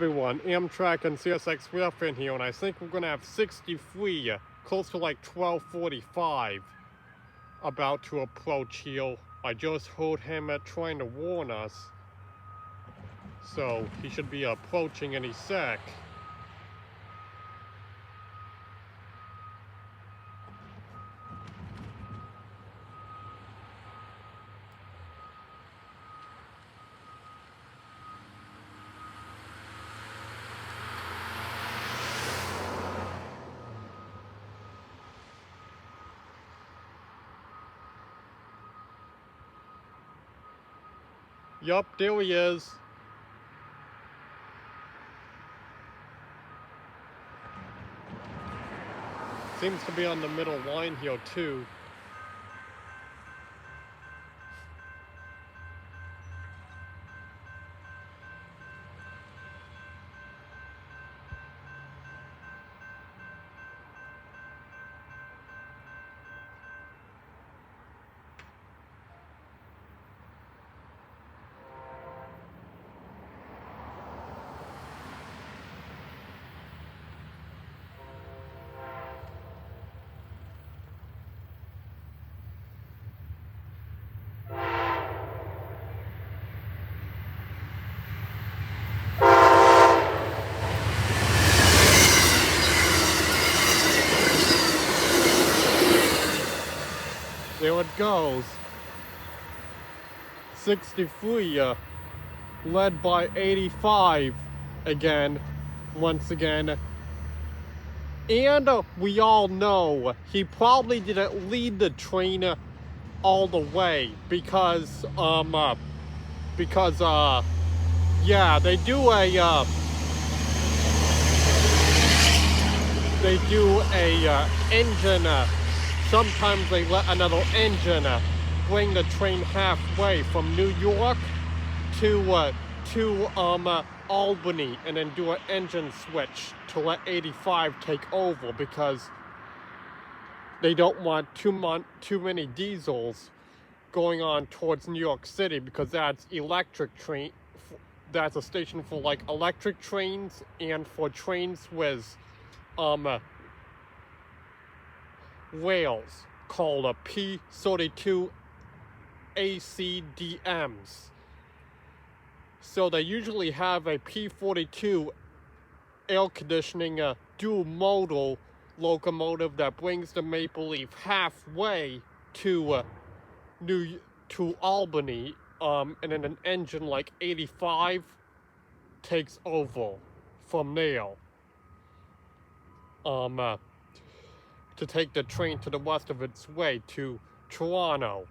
Everyone, Amtrak and CSX Welfare here, and I think we're gonna have 63, close to like 12:45, about to approach here. I just heard him trying to warn us, so he should be approaching any sec. Yup, there he is. Seems to be on the middle line here too. There it goes. 63, led by 85 again, once again. And we all know he probably didn't lead the train all the way because yeah, they do a engine. Sometimes they let another engine bring the train halfway from New York to Albany, and then do an engine switch to let 85 take over because they don't want too many diesels going on towards New York City, because that's electric train. That's a station for like electric trains and for trains with rails called a P32 ACDMs. So they usually have a P42 air conditioning dual modal locomotive that brings the Maple Leaf halfway to Albany, and then an engine like 85 takes over from there to take the train to the west of its way to Toronto.